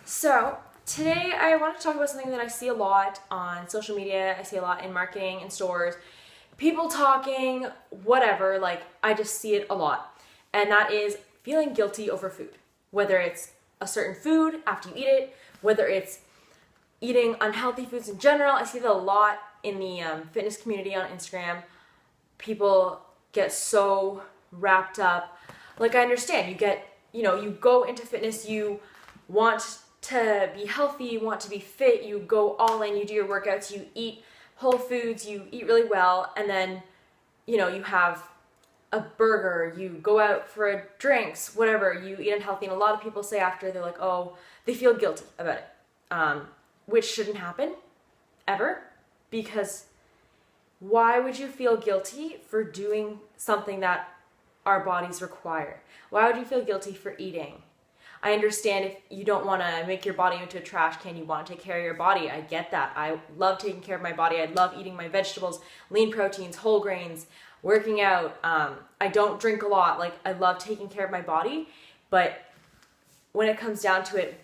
So today I want to talk about something that I see a lot on social media. I see a lot in marketing and stores. People talking, whatever, like I just see it a lot. And that is feeling guilty over food. Whether it's a certain food after you eat it, whether it's eating unhealthy foods in general. I see that a lot in the fitness community on Instagram. People get so wrapped up. Like I understand, you go into fitness, you want to be healthy, you want to be fit, you go all in, you do your workouts, you eat whole foods, you eat really well, and then, you have a burger, you go out for drinks, whatever, you eat unhealthy, and a lot of people say after, they're like, oh, they feel guilty about it, which shouldn't happen, ever, because why would you feel guilty for doing something that our bodies require? Why would you feel guilty for eating? I understand if you don't want to make your body into a trash can, you want to take care of your body. I get that. I love taking care of my body. I love eating my vegetables, lean proteins, whole grains, working out. I don't drink a lot. Like, I love taking care of my body. But when it comes down to it,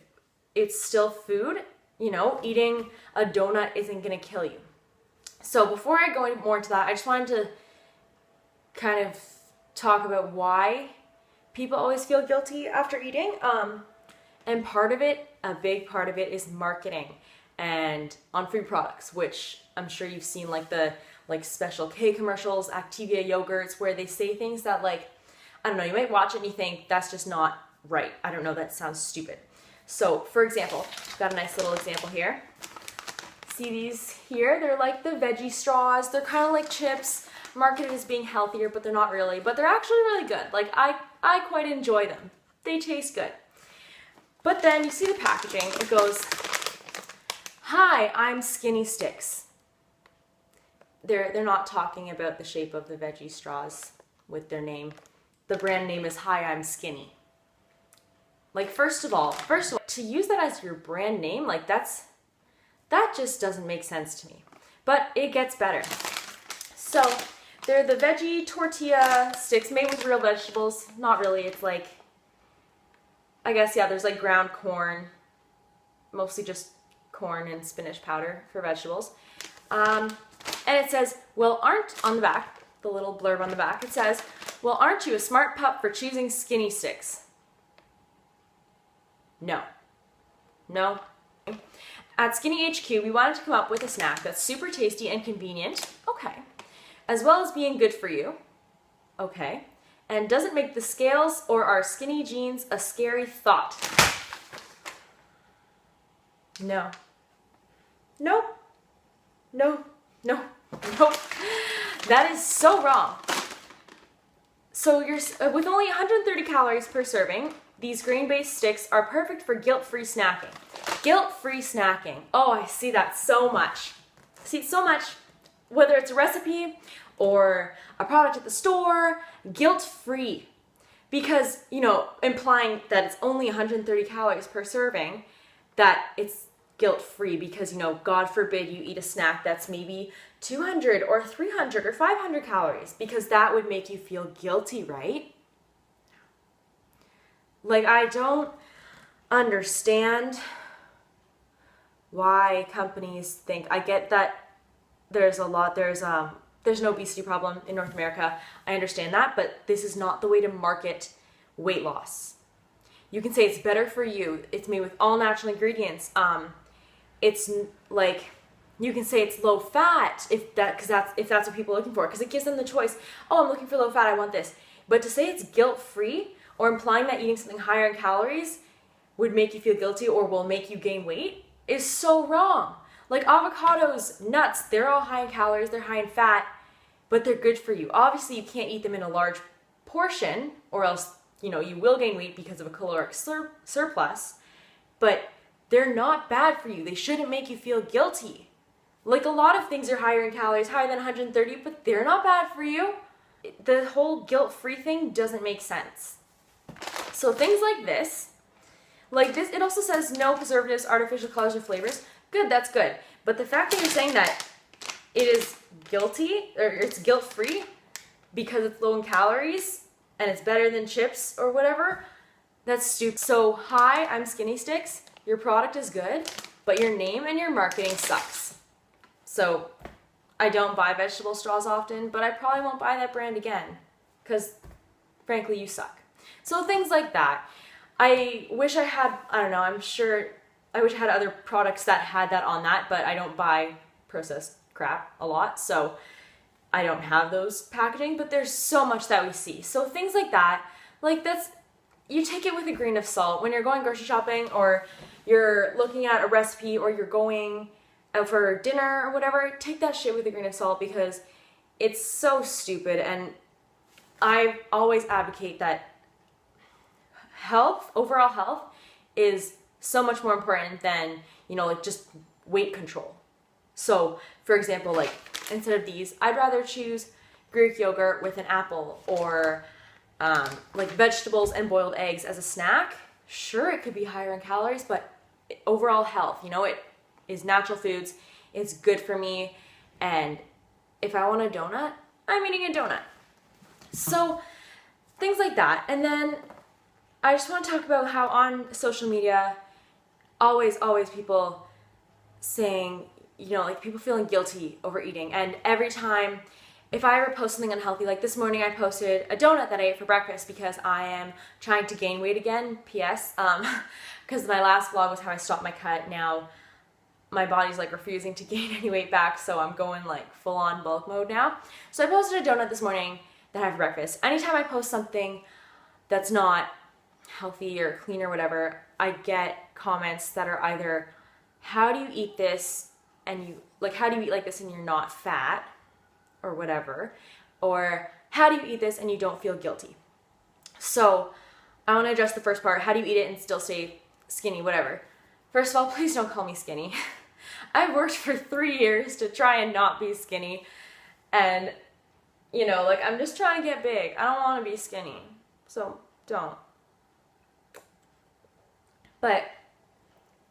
it's still food. Eating a donut isn't going to kill you. So before I go more into that, I just wanted to kind of talk about why people always feel guilty after eating. And a big part of it is marketing and on food products, which I'm sure you've seen, like the Special K commercials, Activia yogurts, where they say things that, like, I don't know, you might watch it and you think that's just not right. I don't know, that sounds stupid. So for example, I've got a nice little example here. See these here? They're like the veggie straws. They're kind of like chips, marketed as being healthier, but they're not really. But they're actually really good. Like, I quite enjoy them. They taste good. But then you see the packaging. It goes, "Hi, I'm Skinny Sticks." They're not talking about the shape of the veggie straws with their name. The brand name is "Hi, I'm Skinny." Like, first of all, to use that as your brand name, like that just doesn't make sense to me. But it gets better. So they're the veggie tortilla sticks made with real vegetables. Not really. It's like, I guess, yeah, there's like ground corn, mostly just corn and spinach powder for vegetables. And it says, on the back, the little blurb on the back, it says, "Well, aren't you a smart pup for choosing Skinny Sticks?" No. At Skinny HQ, we wanted to come up with a snack that's super tasty and convenient. Okay. As well as being good for you. Okay. And doesn't make the scales or our skinny jeans a scary thought. No. That is so wrong. So with only 130 calories per serving, these grain-based sticks are perfect for guilt-free snacking. Guilt-free snacking. Oh, I see that so much. Whether it's a recipe or a product at the store, guilt-free. Because, implying that it's only 130 calories per serving, that it's guilt-free because, God forbid you eat a snack that's maybe 200 or 300 or 500 calories, because that would make you feel guilty, right? Like, I don't understand why companies think. I get that there's an obesity problem in North America. I understand that, but this is not the way to market weight loss. You can say it's better for you. It's made with all natural ingredients. It's like, you can say it's low fat if that's what people are looking for, because it gives them the choice. Oh, I'm looking for low fat, I want this. But to say it's guilt-free, or implying that eating something higher in calories would make you feel guilty or will make you gain weight, is so wrong. Like avocados, nuts, they're all high in calories, they're high in fat, but they're good for you. Obviously, you can't eat them in a large portion, or else, you will gain weight because of a caloric surplus, but they're not bad for you. They shouldn't make you feel guilty. Like, a lot of things are higher in calories, higher than 130, but they're not bad for you. The whole guilt-free thing doesn't make sense. So things like this, it also says no preservatives, artificial colors, or flavors. Good, that's good. But the fact that you're saying that it is it's guilt-free because it's low in calories and it's better than chips or whatever, that's stupid. So, hi, I'm Skinny Sticks. your product is good, but your name and your marketing sucks. So I don't buy vegetable straws often, but I probably won't buy that brand again because frankly, you suck. So things like that. I wish I had, I don't know, I'm sure I wish I had other products that had that on that, but I don't buy processed crap a lot, so I don't have those packaging, but there's so much that we see. So things like that, like you take it with a grain of salt. When you're going grocery shopping or you're looking at a recipe or you're going out for dinner or whatever, take that shit with a grain of salt because it's so stupid. And I always advocate that overall health is so much more important than, like just weight control. So for example, like instead of these, I'd rather choose Greek yogurt with an apple or like vegetables and boiled eggs as a snack. Sure, it could be higher in calories, but overall health, it is natural foods. It's good for me. And if I want a donut, I'm eating a donut. So things like that. And then I just want to talk about how on social media, always people saying, like people feeling guilty over eating. And every time, if I ever post something unhealthy, like this morning I posted a donut that I ate for breakfast because I am trying to gain weight again, PS, because my last vlog was how I stopped my cut. Now my body's like refusing to gain any weight back, so I'm going like full on bulk mode now. So I posted a donut this morning that I have for breakfast. Anytime I post something that's not healthy or clean or whatever, I get comments that are either, how do you eat this and how do you eat like this and you're not fat or whatever, or how do you eat this and you don't feel guilty? So I want to address the first part, how do you eat it and still stay skinny, whatever. First of all, please don't call me skinny. I've worked for 3 years to try and not be skinny, and I'm just trying to get big. I don't want to be skinny, so don't. But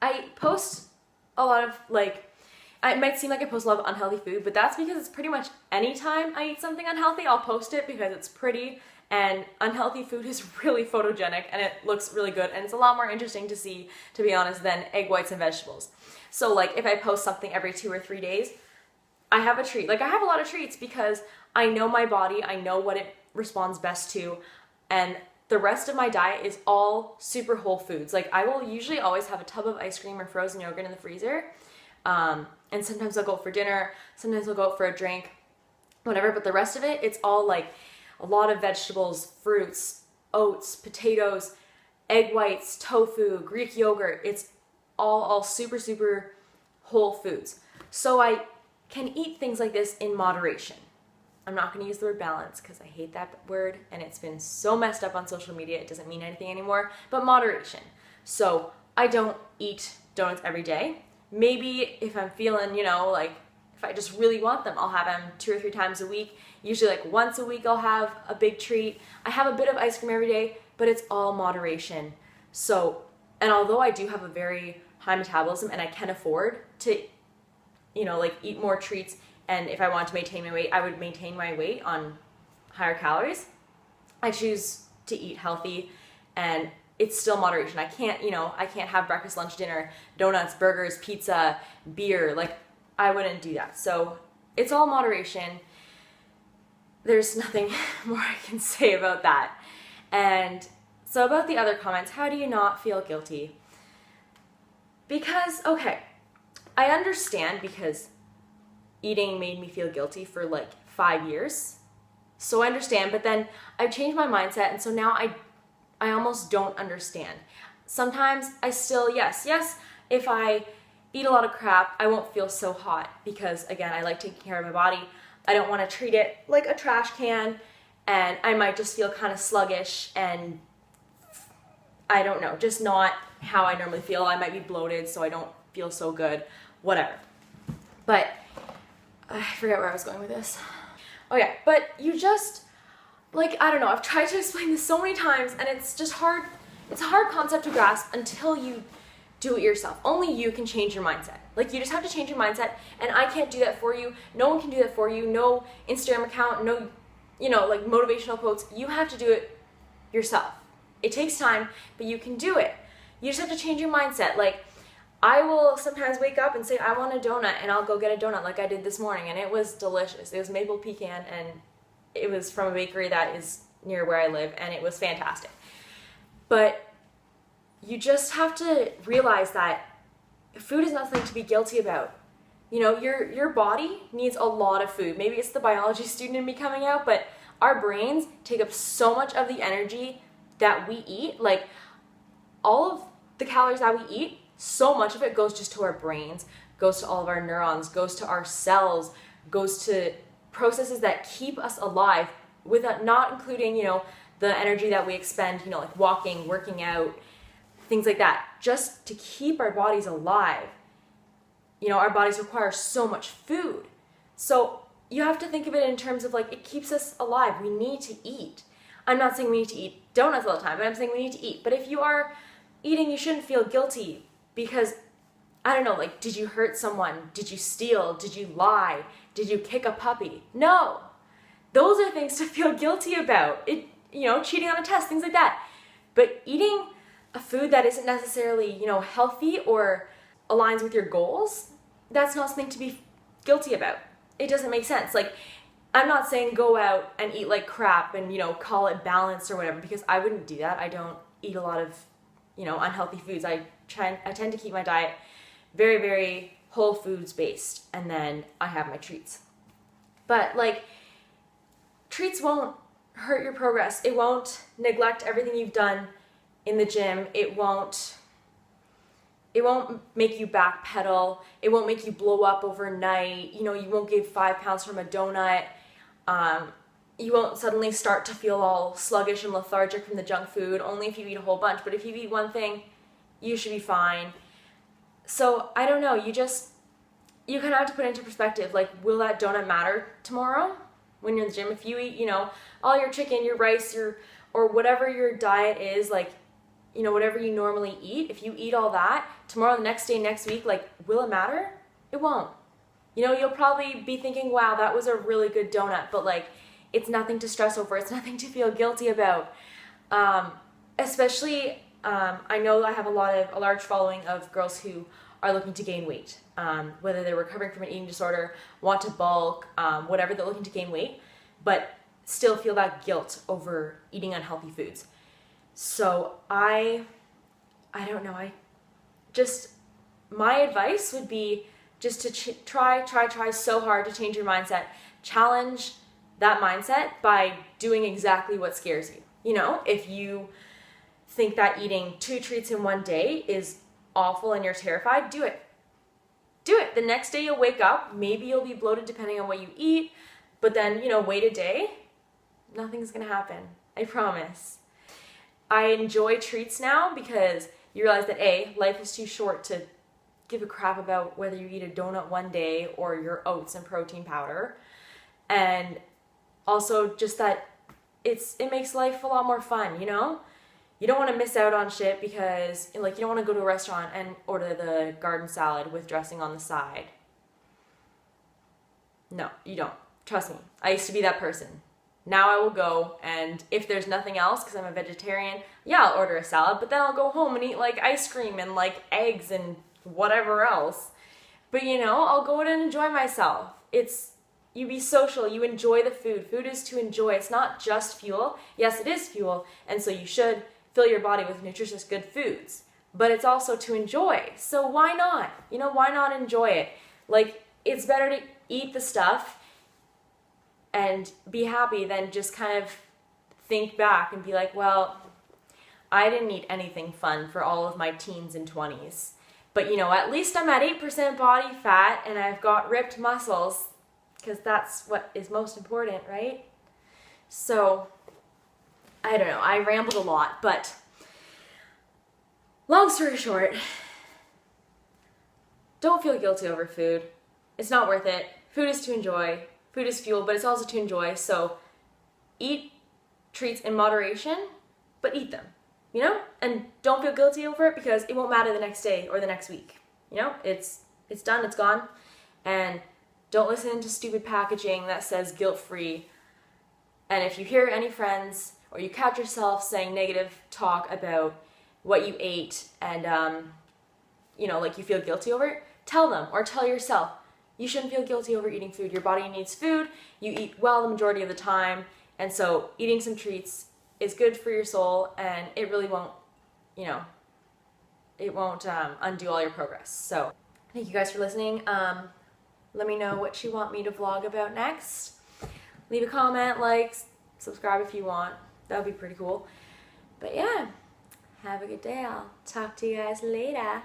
I post a lot of it might seem like I post a lot of unhealthy food, but that's because it's pretty much any time I eat something unhealthy, I'll post it because it's pretty, and unhealthy food is really photogenic and it looks really good and it's a lot more interesting to see, to be honest, than egg whites and vegetables. So if I post something every 2 or 3 days, I have a treat. I have a lot of treats because I know my body, I know what it responds best to, and the rest of my diet is all super whole foods. I will usually always have a tub of ice cream or frozen yogurt in the freezer. And sometimes I'll go out for dinner, sometimes I'll go out for a drink, whatever, but the rest of it, it's all a lot of vegetables, fruits, oats, potatoes, egg whites, tofu, Greek yogurt. It's all super, super whole foods. So I can eat things like this in moderation. I'm not going to use the word balance because I hate that word and it's been so messed up on social media, it doesn't mean anything anymore, but moderation. So I don't eat donuts every day. Maybe if I'm feeling, if I just really want them, I'll have them 2 or 3 times a week. Usually once a week I'll have a big treat. I have a bit of ice cream every day, but it's all moderation. So, and although I do have a very high metabolism and I can afford to, eat more treats, and if I want to maintain my weight, I would maintain my weight on higher calories, I choose to eat healthy, and it's still moderation. I can't have breakfast, lunch, dinner, donuts, burgers, pizza, beer. I wouldn't do that. So it's all moderation. There's nothing more I can say about that. And so about the other comments, how do you not feel guilty? Because, okay, I understand because eating made me feel guilty for 5 years. So I understand, but then I've changed my mindset, and so now I almost don't understand. Sometimes I still, yes, if I eat a lot of crap, I won't feel so hot because, again, I like taking care of my body. I don't want to treat it like a trash can, and I might just feel kind of sluggish and I don't know, just not how I normally feel. I might be bloated, so I don't feel so good, whatever. But I forget where I was going with this. Okay, but you just, I don't know, I've tried to explain this so many times and it's just hard. It's a hard concept to grasp until you do it yourself. Only you can change your mindset. You just have to change your mindset, and I can't do that for you. No one can do that for you. No Instagram account, no, motivational quotes. You have to do it yourself. It takes time, but you can do it. You just have to change your mindset. I will sometimes wake up and say, I want a donut, and I'll go get a donut like I did this morning, and it was delicious. It was maple pecan, and it was from a bakery that is near where I live, and it was fantastic. But you just have to realize that food is nothing to be guilty about. You know, your body needs a lot of food. Maybe it's the biology student in me coming out, but our brains take up so much of the energy that we eat. Like, all of the calories that we eat, so much of it goes just to our brains, goes to all of our neurons, goes to our cells, goes to processes that keep us alive, without not including, you know, the energy that we expend, you know, like walking, working out, things like that, just to keep our bodies alive. You know, our bodies require so much food. So you have to think of it in terms of like, it keeps us alive. We need to eat. I'm not saying we need to eat donuts all the time, but I'm saying we need to eat. But if you are eating, you shouldn't feel guilty because, I don't know, like, did you hurt someone? Did you steal? Did you lie? Did you kick a puppy? No. Those are things to feel guilty about. You know, cheating on a test, things like that. But eating a food that isn't necessarily, you know, healthy or aligns with your goals, that's not something to be guilty about. It doesn't make sense. Like, I'm not saying go out and eat like crap and, you know, call it balanced or whatever, because I wouldn't do that. I don't eat a lot of, you know, unhealthy foods. I tend to keep my diet very, very whole foods based, and then I have my treats. But like, treats won't hurt your progress. It won't neglect everything you've done in the gym. It won't make you backpedal. It won't make you blow up overnight. You know, you won't gain 5 pounds from a donut. You won't suddenly start to feel all sluggish and lethargic from the junk food, only if you eat a whole bunch. But if you eat one thing, you should be fine. So I don't know, you kind of have to put it into perspective. Like, will that donut matter tomorrow when you're in the gym? If you eat, you know, all your chicken, your rice, or whatever your diet is, like, you know, whatever you normally eat, if you eat all that, tomorrow, the next day, next week, like, will it matter? It won't. You know, you'll probably be thinking, wow, that was a really good donut, but like, it's nothing to stress over. It's nothing to feel guilty about. Especially, I know I have a large following of girls who are looking to gain weight, whether they're recovering from an eating disorder, want to bulk, whatever, they're looking to gain weight, but still feel that guilt over eating unhealthy foods. So I don't know, my advice would be just to try so hard to change your mindset. Challenge that mindset by doing exactly what scares you. You know, if you think that eating 2 treats in one day is awful and you're terrified, do it. Do it. The next day you'll wake up, maybe you'll be bloated depending on what you eat, but then, you know, wait a day, nothing's gonna happen. I promise. I enjoy treats now because you realize that A, life is too short to give a crap about whether you eat a donut one day or your oats and protein powder. And also just that it makes life a lot more fun, you know? You don't want to miss out on shit because, like, you don't want to go to a restaurant and order the garden salad with dressing on the side. No, you don't. Trust me. I used to be that person. Now I will go, and if there's nothing else, because I'm a vegetarian, yeah, I'll order a salad, but then I'll go home and eat, like, ice cream and, like, eggs and whatever else. But, you know, I'll go out and enjoy myself. You be social, you enjoy the food. Food is to enjoy. It's not just fuel. Yes, it is fuel, and so you should fill your body with nutritious, good foods. But it's also to enjoy. So why not? You know, why not enjoy it? Like, it's better to eat the stuff and be happy than just kind of think back and be like, well, I didn't eat anything fun for all of my teens and 20s. But, you know, at least I'm at 8% body fat and I've got ripped muscles, because that's what is most important, right? So, I don't know, I rambled a lot, but long story short, don't feel guilty over food. It's not worth it. Food is to enjoy. Food is fuel, but it's also to enjoy. So eat treats in moderation, but eat them, you know? And don't feel guilty over it because it won't matter the next day or the next week. You know, it's done, it's gone. And don't listen to stupid packaging that says guilt-free. And if you hear any friends or you catch yourself saying negative talk about what you ate and, you know, like you feel guilty over it, tell them or tell yourself, you shouldn't feel guilty over eating food. Your body needs food. You eat well the majority of the time. And so eating some treats is good for your soul, and it really won't, you know, it won't undo all your progress. So thank you guys for listening. Let me know what you want me to vlog about next. Leave a comment, like, subscribe if you want. That would be pretty cool. But yeah, have a good day. I'll talk to you guys later.